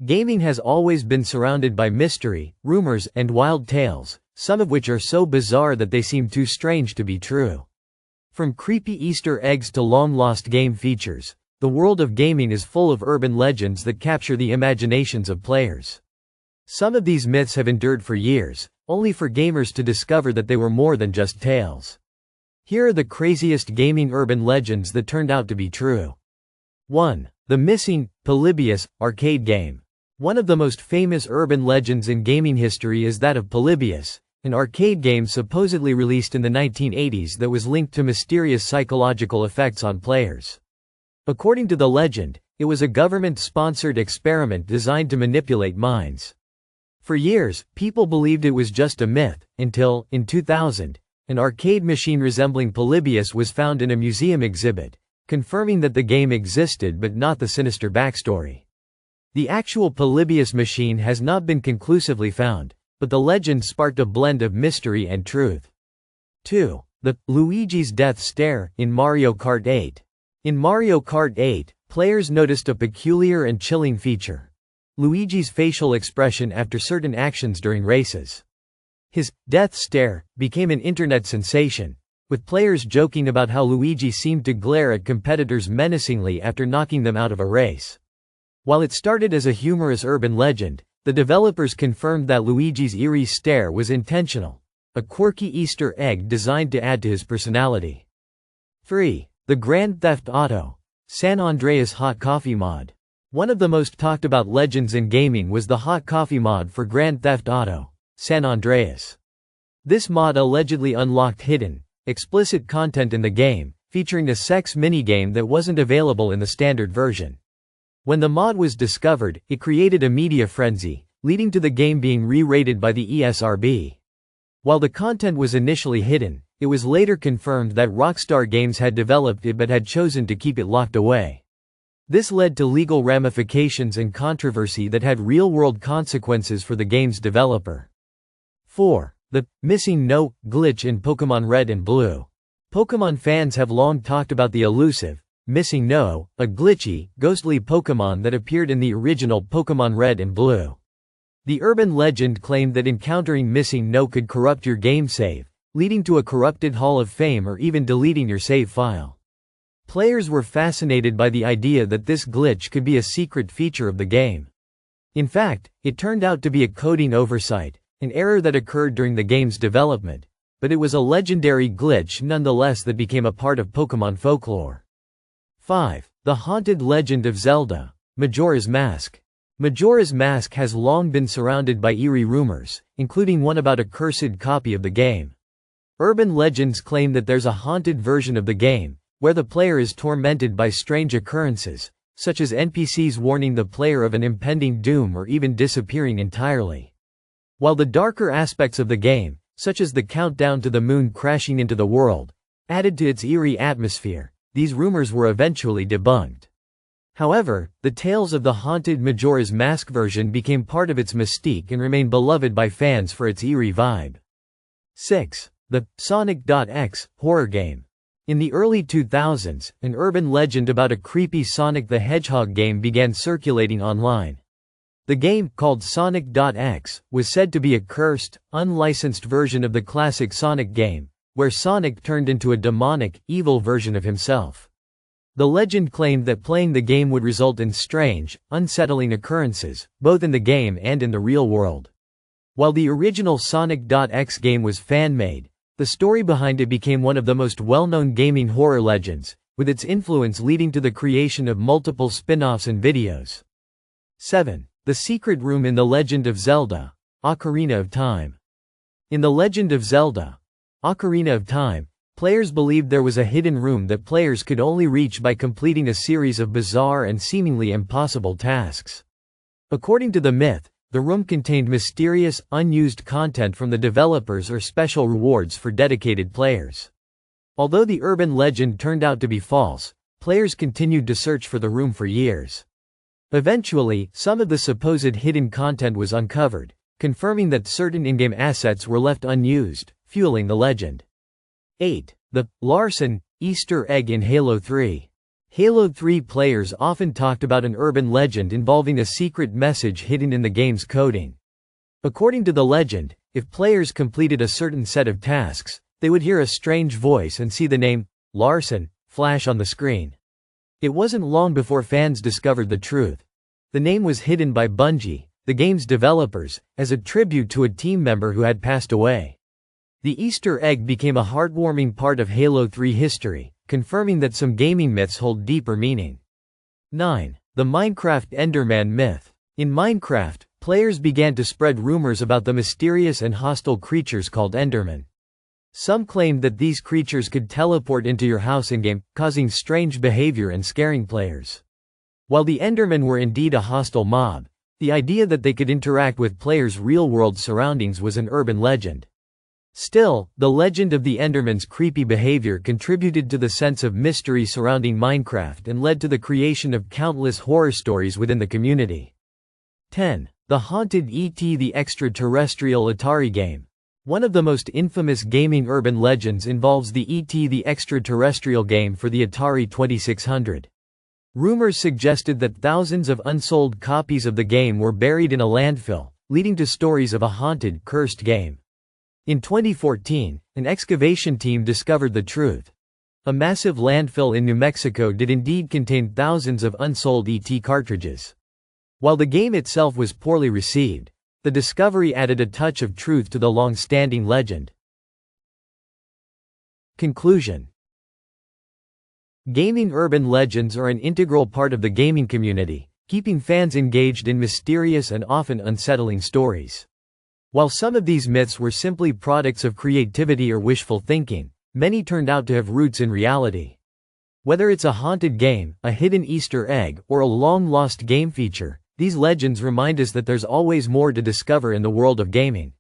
Gaming has always been surrounded by mystery, rumors, and wild tales, some of which are so bizarre that they seem too strange to be true. From creepy Easter eggs to long-lost game features, the world of gaming is full of urban legends that capture the imaginations of players. Some of these myths have endured for years, only for gamers to discover that they were more than just tales. Here are the craziest gaming urban legends that turned out to be true. 1. The missing Polybius arcade game. One of the most famous urban legends in gaming history is that of Polybius, an arcade game supposedly released in the 1980s that was linked to mysterious psychological effects on players. According to the legend, it was a government-sponsored experiment designed to manipulate minds. For years, people believed it was just a myth, until, in 2000, an arcade machine resembling Polybius was found in a museum exhibit, confirming that the game existed but not the sinister backstory. The actual Polybius machine has not been conclusively found, but the legend sparked a blend of mystery and truth. 2. The Luigi's Death Stare in Mario Kart 8. In Mario Kart 8, players noticed a peculiar and chilling feature: Luigi's facial expression after certain actions during races. His death stare became an internet sensation, with players joking about how Luigi seemed to glare at competitors menacingly after knocking them out of a race. While it started as a humorous urban legend, the developers confirmed that Luigi's eerie stare was intentional, a quirky Easter egg designed to add to his personality. 3. The Grand Theft Auto San Andreas Hot Coffee mod. One of the most talked about legends in gaming was the hot coffee mod for Grand Theft Auto San Andreas. This mod allegedly unlocked hidden, explicit content in the game, featuring a sex minigame that wasn't available in the standard version. When the mod was discovered, it created a media frenzy, leading to the game being re-rated by the ESRB. While the content was initially hidden, it was later confirmed that Rockstar Games had developed it but had chosen to keep it locked away. This led to legal ramifications and controversy that had real-world consequences for the game's developer. 4. The Missing No glitch in Pokémon Red and Blue. Pokémon fans have long talked about the elusive Missing No, a glitchy, ghostly Pokémon that appeared in the original Pokémon Red and Blue. The urban legend claimed that encountering Missing No could corrupt your game save, leading to a corrupted Hall of Fame or even deleting your save file. Players were fascinated by the idea that this glitch could be a secret feature of the game. In fact, it turned out to be a coding oversight, an error that occurred during the game's development, but it was a legendary glitch nonetheless that became a part of Pokémon folklore. 5. The Haunted Legend of Zelda Majora's Mask. Majora's Mask has long been surrounded by eerie rumors, including one about a cursed copy of the game. Urban legends claim that there's a haunted version of the game, where the player is tormented by strange occurrences, such as NPCs warning the player of an impending doom or even disappearing entirely. While the darker aspects of the game, such as the countdown to the moon crashing into the world, added to its eerie atmosphere, these rumors were eventually debunked. However, the tales of the haunted Majora's Mask version became part of its mystique and remain beloved by fans for its eerie vibe. 6. The Sonic.X horror game. In the early 2000s, an urban legend about a creepy Sonic the Hedgehog game began circulating online. The game, called Sonic.X, was said to be a cursed, unlicensed version of the classic Sonic game, where Sonic turned into a demonic, evil version of himself. The legend claimed that playing the game would result in strange, unsettling occurrences, both in the game and in the real world. While the original Sonic.X game was fan-made, the story behind it became one of the most well-known gaming horror legends, with its influence leading to the creation of multiple spin-offs and videos. 7. The Secret Room in The Legend of Zelda Ocarina of Time. In The Legend of Zelda Ocarina of Time, players believed there was a hidden room that players could only reach by completing a series of bizarre and seemingly impossible tasks. According to the myth, the room contained mysterious, unused content from the developers or special rewards for dedicated players. Although the urban legend turned out to be false, players continued to search for the room for years. Eventually, some of the supposed hidden content was uncovered, confirming that certain in-game assets were left unused, fueling the legend. 8. The Larson Easter egg in Halo 3. Halo 3 players often talked about an urban legend involving a secret message hidden in the game's coding. According to the legend, if players completed a certain set of tasks, they would hear a strange voice and see the name, Larson, flash on the screen. It wasn't long before fans discovered the truth. The name was hidden by Bungie, the game's developers, as a tribute to a team member who had passed away. The Easter egg became a heartwarming part of Halo 3 history, confirming that some gaming myths hold deeper meaning. 9. The Minecraft Enderman myth. In Minecraft, players began to spread rumors about the mysterious and hostile creatures called Endermen. Some claimed that these creatures could teleport into your house in-game, causing strange behavior and scaring players. While the Endermen were indeed a hostile mob, the idea that they could interact with players' real-world surroundings was an urban legend. Still, the legend of the Enderman's creepy behavior contributed to the sense of mystery surrounding Minecraft and led to the creation of countless horror stories within the community. 10. The Haunted E.T. the Extraterrestrial Atari game. One of the most infamous gaming urban legends involves the E.T. the Extraterrestrial game for the Atari 2600. Rumors suggested that thousands of unsold copies of the game were buried in a landfill, leading to stories of a haunted, cursed game. In 2014, an excavation team discovered the truth. A massive landfill in New Mexico did indeed contain thousands of unsold ET cartridges. While the game itself was poorly received, the discovery added a touch of truth to the long-standing legend. Conclusion. Gaming urban legends are an integral part of the gaming community, keeping fans engaged in mysterious and often unsettling stories. While some of these myths were simply products of creativity or wishful thinking, many turned out to have roots in reality. Whether it's a haunted game, a hidden Easter egg, or a long-lost game feature, these legends remind us that there's always more to discover in the world of gaming.